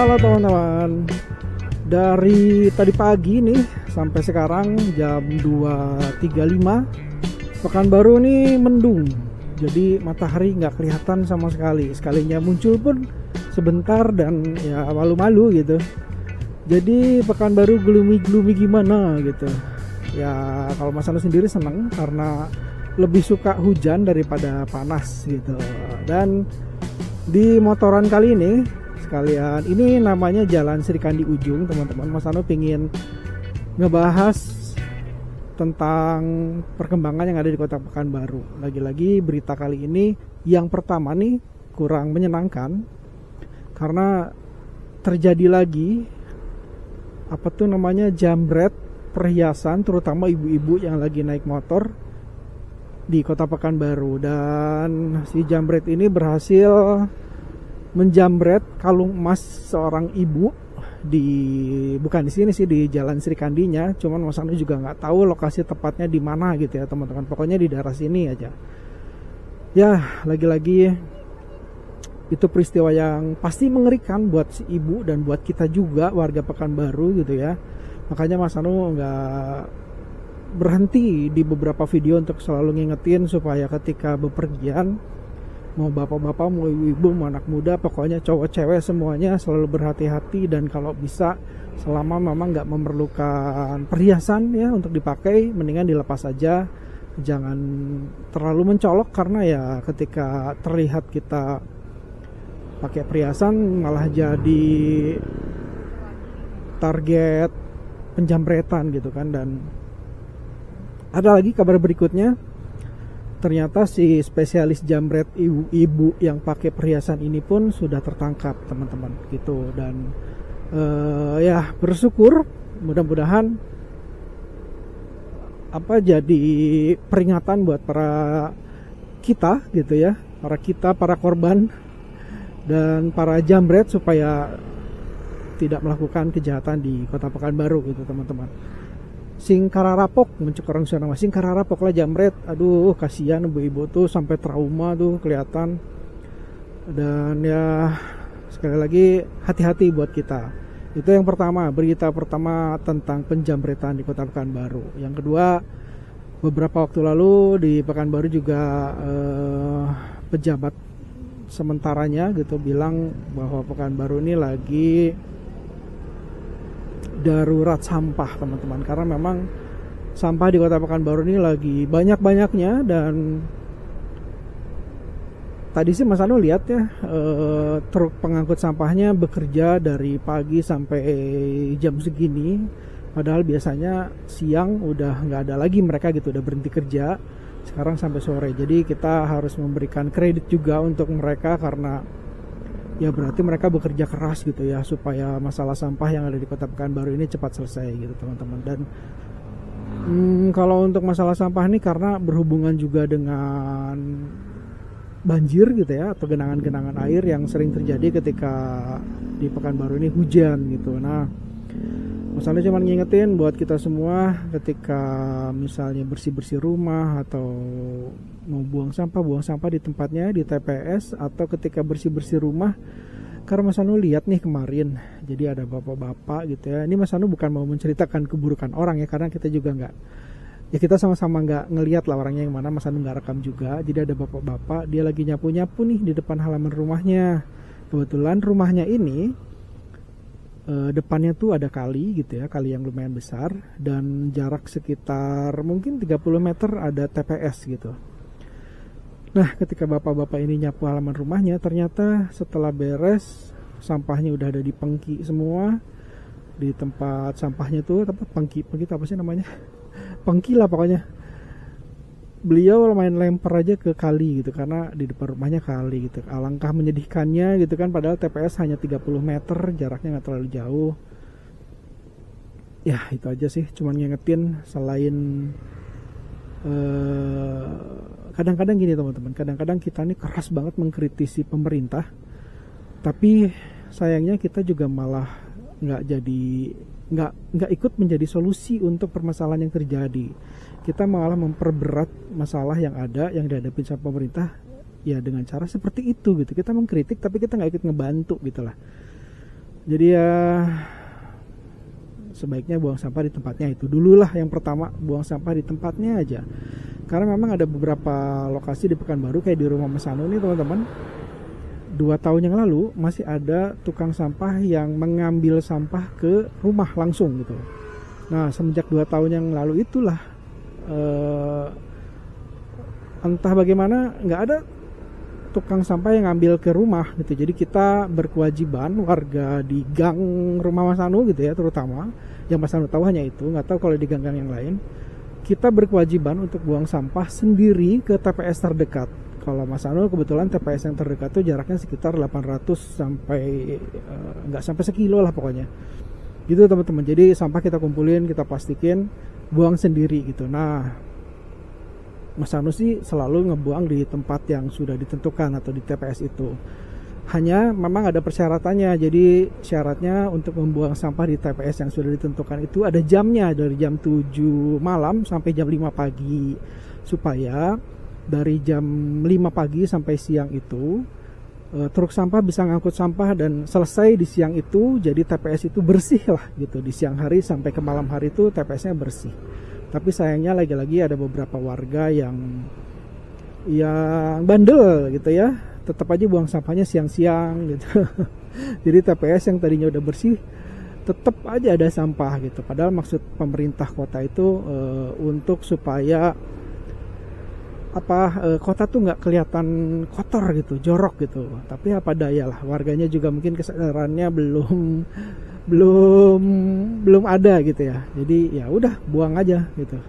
Halo teman-teman, dari tadi pagi nih sampai sekarang jam 2.35 Pekanbaru nih mendung, jadi matahari nggak kelihatan sama sekali. Sekalinya muncul pun sebentar dan ya malu-malu gitu. Jadi Pekanbaru gloomy gimana gitu. Ya kalau Mas Anu sendiri seneng karena lebih suka hujan daripada panas gitu. Dan di motoran kali ini sekalian, ini namanya Jalan Srikandi Ujung teman-teman. Mas Anu pingin ngebahas tentang perkembangan yang ada di kota Pekanbaru. Lagi-lagi berita kali ini yang pertama nih kurang menyenangkan karena terjadi lagi apa tuh namanya jambret perhiasan, terutama ibu-ibu yang lagi naik motor di kota Pekanbaru. Dan si jambret ini berhasil menjambret kalung emas seorang ibu bukan di sini sih, di Jalan Srikandinya. Cuman Mas Anu juga nggak tahu lokasi tepatnya di mana gitu ya teman-teman. Pokoknya di daerah sini aja. Ya lagi-lagi itu peristiwa yang pasti mengerikan buat si ibu dan buat kita juga warga Pekanbaru gitu ya. Makanya Mas Anu nggak berhenti di beberapa video untuk selalu ngingetin supaya ketika bepergian, mau bapak-bapak, mau ibu-ibu, mau anak muda, pokoknya cowok cewek semuanya selalu berhati-hati. Dan kalau bisa selama memang nggak memerlukan perhiasan ya untuk dipakai, mendingan dilepas aja, jangan terlalu mencolok. Karena ya ketika terlihat kita pakai perhiasan malah jadi target penjambretan gitu kan. Dan ada lagi kabar berikutnya, ternyata si spesialis jambret ibu-ibu yang pakai perhiasan ini pun sudah tertangkap teman-teman gitu. Dan ya bersyukur, mudah-mudahan jadi peringatan buat para kita gitu ya, para korban dan para jambret supaya tidak melakukan kejahatan di kota Pekanbaru gitu teman-teman. Sing kararapok, mencuk orang sana masing kararapok lah jambret. Aduh kasihan ibu-ibu tuh sampai trauma tuh kelihatan. Dan ya sekali lagi hati-hati buat kita. Itu yang pertama, berita pertama tentang penjambretan di kota Pekanbaru. Yang kedua, beberapa waktu lalu di Pekanbaru juga pejabat sementaranya gitu bilang bahwa Pekanbaru ini lagi darurat sampah teman-teman, karena memang sampah di kota Pekanbaru ini lagi banyak-banyaknya. Dan tadi sih Mas Anu lihat ya, truk pengangkut sampahnya bekerja dari pagi sampai jam segini, padahal biasanya siang udah nggak ada lagi mereka gitu, udah berhenti kerja sekarang sampai sore. Jadi kita harus memberikan kredit juga untuk mereka karena ya berarti mereka bekerja keras gitu ya supaya masalah sampah yang ada di kota Pekanbaru ini cepat selesai gitu teman-teman. Dan kalau untuk masalah sampah ini karena berhubungan juga dengan banjir gitu ya, atau genangan-genangan air yang sering terjadi ketika di Pekanbaru ini hujan gitu. Nah Mas Anu cuma ngingetin buat kita semua, ketika misalnya bersih-bersih rumah atau mau buang sampah di tempatnya, di TPS, atau ketika bersih-bersih rumah. Karena Mas Anu lihat nih kemarin, jadi ada bapak-bapak gitu ya. Ini Mas Anu bukan mau menceritakan keburukan orang ya, karena kita juga nggak, ya kita sama-sama nggak ngelihat lah orangnya yang mana. Mas Anu nggak rekam juga. Jadi ada bapak-bapak, dia lagi nyapu-nyapu nih di depan halaman rumahnya. Kebetulan rumahnya ini depannya tuh ada kali gitu ya, kali yang lumayan besar, dan jarak sekitar mungkin 30 meter ada TPS gitu. Nah ketika bapak-bapak ini nyapu halaman rumahnya, ternyata setelah beres sampahnya udah ada di pengki semua, di tempat sampahnya tuh pengki itu apa sih namanya, pengki lah pokoknya. Beliau lumayan lempar aja ke kali gitu, karena di depan rumahnya kali gitu. Alangkah menyedihkannya gitu kan, padahal TPS hanya 30 meter, jaraknya nggak terlalu jauh. Ya itu aja sih, cuman ngingetin. Selain kadang-kadang gini teman-teman, kadang-kadang kita ini keras banget mengkritisi pemerintah, tapi sayangnya kita juga malah nggak ikut menjadi solusi untuk permasalahan yang terjadi. Kita malah memperberat masalah yang ada, yang dihadapi sama pemerintah ya dengan cara seperti itu gitu. Kita mengkritik tapi kita nggak ikut ngebantu gitu lah. Jadi ya sebaiknya buang sampah di tempatnya itu dulu lah. Yang pertama, buang sampah di tempatnya aja. Karena memang ada beberapa lokasi di Pekanbaru kayak di rumah Mas Anu nih teman-teman. 2 tahun yang lalu masih ada tukang sampah yang mengambil sampah ke rumah langsung gitu. Nah semenjak 2 tahun yang lalu itulah entah bagaimana nggak ada tukang sampah yang ngambil ke rumah gitu. Jadi kita berkewajiban, warga di gang rumah Mas Anu gitu ya, terutama yang Mas Anu tahu hanya itu, nggak tahu kalau di gang-gang yang lain, kita berkewajiban untuk buang sampah sendiri ke TPS terdekat. Kalau Mas Anu kebetulan TPS yang terdekat tuh jaraknya sekitar 800 sampai nggak sampai sekilo lah pokoknya gitu teman-teman. Jadi sampah kita kumpulin, kita plastikin, buang sendiri gitu. Nah Mas Anu sih selalu ngebuang di tempat yang sudah ditentukan atau di TPS itu. Hanya memang ada persyaratannya. Jadi syaratnya untuk membuang sampah di TPS yang sudah ditentukan itu ada jamnya, dari jam 7 malam sampai jam 5 pagi. Supaya dari jam 5 pagi sampai siang itu truk sampah bisa ngangkut sampah dan selesai di siang itu. Jadi TPS itu bersih lah gitu. Di siang hari sampai ke malam hari itu TPS-nya bersih. Tapi sayangnya lagi-lagi ada beberapa warga yang bandel gitu ya, tetap aja buang sampahnya siang-siang gitu. Jadi TPS yang tadinya udah bersih tetap aja ada sampah gitu. Padahal maksud pemerintah kota itu untuk supaya kota tuh nggak kelihatan kotor gitu, jorok gitu. Tapi apa daya lah, warganya juga mungkin kesadarannya belum ada gitu ya. Jadi ya udah buang aja gitu.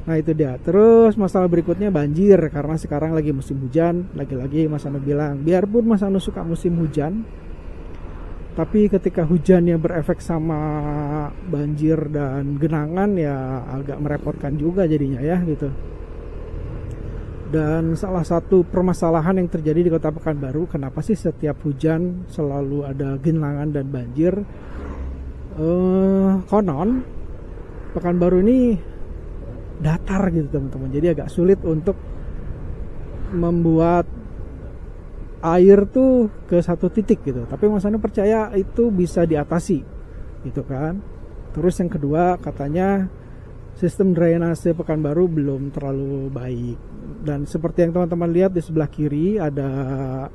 Nah itu dia. Terus masalah berikutnya banjir, karena sekarang lagi musim hujan. Lagi-lagi Mas Anu bilang, biarpun Mas Anu suka musim hujan, tapi ketika hujannya berefek sama banjir dan genangan ya agak merepotkan juga jadinya ya gitu. Dan salah satu permasalahan yang terjadi di Kota Pekanbaru, kenapa sih setiap hujan selalu ada genangan dan banjir? Konon Pekanbaru ini datar gitu teman-teman. Jadi agak sulit untuk membuat air tuh ke satu titik gitu. Tapi Mas Anu percaya itu bisa diatasi gitu kan. Terus yang kedua, katanya sistem drainase Pekanbaru belum terlalu baik. Dan seperti yang teman-teman lihat di sebelah kiri ada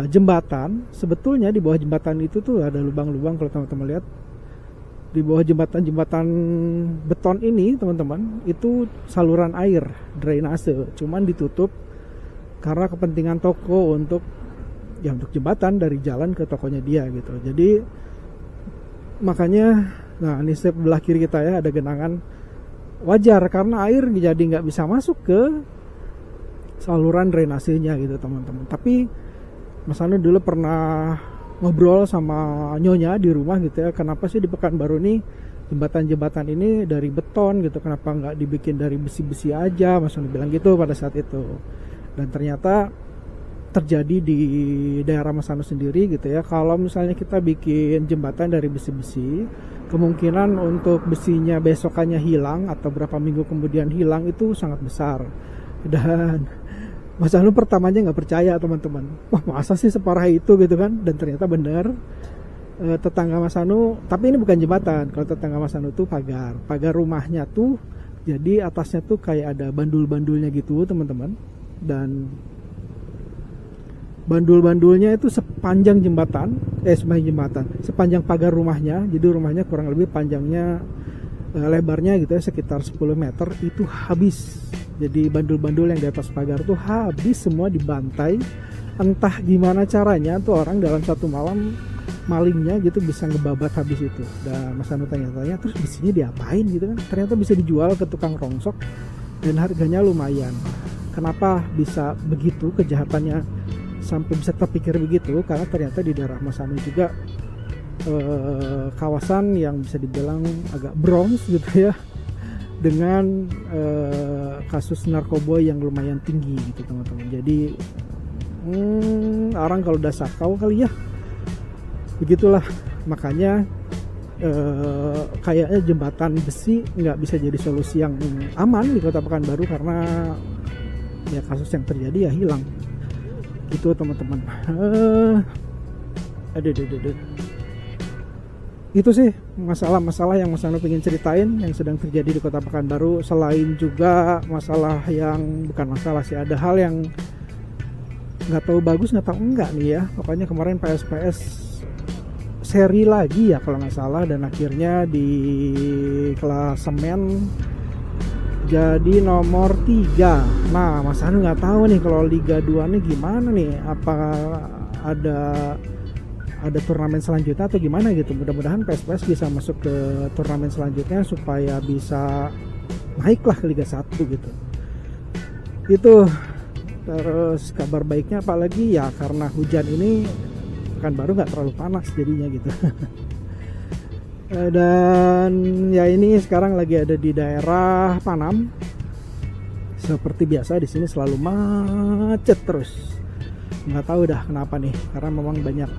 jembatan. Sebetulnya di bawah jembatan itu tuh ada lubang-lubang. Kalau teman-teman lihat di bawah jembatan beton ini teman-teman, itu saluran air drainase, cuman ditutup karena kepentingan toko untuk jembatan dari jalan ke tokonya dia gitu. Jadi makanya nah ini sebelah kiri kita ya ada genangan. Wajar karena air jadi nggak bisa masuk ke saluran drainasenya gitu teman-teman. Tapi Mas Anu dulu pernah ngobrol sama nyonya di rumah gitu ya, kenapa sih di Pekanbaru ini jembatan-jembatan ini dari beton gitu, kenapa nggak dibikin dari besi-besi aja? Mas Anu bilang gitu pada saat itu. Dan ternyata terjadi di daerah Mas Anu sendiri gitu ya. Kalau misalnya kita bikin jembatan dari besi-besi, kemungkinan untuk besinya besokannya hilang atau berapa minggu kemudian hilang itu sangat besar. Dan Mas Anu pertamanya nggak percaya teman-teman. Wah masa sih separah itu gitu kan? Dan ternyata benar. Tetangga Mas Anu, tapi ini bukan jembatan. Kalau tetangga Mas Anu tuh pagar rumahnya tuh, jadi atasnya tuh kayak ada bandul-bandulnya gitu teman-teman. Dan bandul-bandulnya itu sepanjang sepanjang pagar rumahnya. Jadi rumahnya kurang lebih panjangnya, lebarnya gitu ya sekitar 10 meter itu habis. Jadi bandul-bandul yang di atas pagar tuh habis semua dibantai. Entah gimana caranya tuh orang dalam satu malam malingnya gitu bisa ngebabat habis itu. Dan Mas Anu tanya-tanya, terus besinya diapain gitu kan? Ternyata bisa dijual ke tukang rongsok dan harganya lumayan. Kenapa bisa begitu kejahatannya sampai bisa terpikir begitu? Karena ternyata di daerah Mas Anu juga kawasan yang bisa dibilang agak Bronx gitu ya, dengan kasus narkoba yang lumayan tinggi gitu teman-teman. Jadi orang kalau udah sakau kali ya, begitulah. Makanya kayaknya jembatan besi nggak bisa jadi solusi yang aman di Kota Pekanbaru, karena ya kasus yang terjadi ya hilang gitu teman-teman. aduh. Itu sih masalah-masalah yang Mas Anu pengen ceritain yang sedang terjadi di Kota Pekanbaru. Selain juga masalah yang bukan masalah sih, ada hal yang nggak tahu bagus nggak tahu enggak nih ya. Pokoknya kemarin PSPS seri lagi ya kalau nggak salah, dan akhirnya di klasemen jadi nomor 3. Nah, Mas Anu nggak tahu nih kalau Liga 2 nih gimana nih, apa ada turnamen selanjutnya atau gimana gitu. Mudah-mudahan PSPS bisa masuk ke turnamen selanjutnya supaya bisa naiklah ke Liga 1 gitu. Itu. Terus kabar baiknya apalagi ya, karena hujan ini Pekanbaru nggak terlalu panas jadinya gitu. Dan ya ini sekarang lagi ada di daerah Panam. Seperti biasa di sini selalu macet terus. Nggak tahu dah kenapa nih, karena memang banyak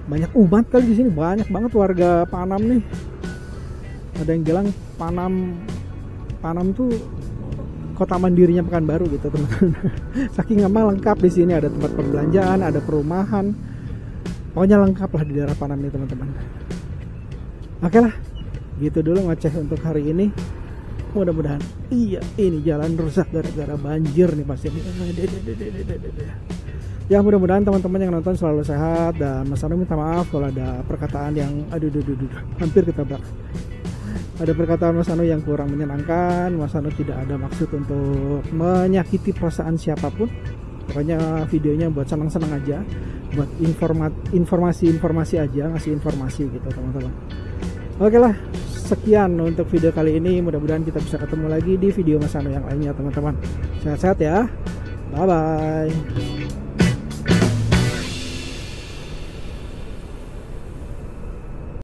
banyak umat kali di sini, banyak banget warga Panam nih. Ada yang bilang Panam tuh kota mandirinya Pekanbaru gitu teman-teman. Saking lengkap di sini, ada tempat perbelanjaan, ada perumahan, pokoknya lengkap lah di daerah Panam nih teman-teman. Oke lah, gitu dulu ngoceh untuk hari ini. Mudah-mudahan iya ini jalan rusak gara-gara banjir nih pasti. Ya mudah-mudahan teman-teman yang nonton selalu sehat, dan Mas Anu minta maaf kalau ada perkataan yang hampir ketabrak. Ada perkataan Mas Anu yang kurang menyenangkan. Mas Anu tidak ada maksud untuk menyakiti perasaan siapapun. Pokoknya videonya buat senang-senang aja, buat informasi aja, ngasih informasi gitu teman-teman. Oke lah, sekian untuk video kali ini. Mudah-mudahan kita bisa ketemu lagi di video Mas Anu yang lainnya teman-teman. Sehat-sehat ya, bye bye.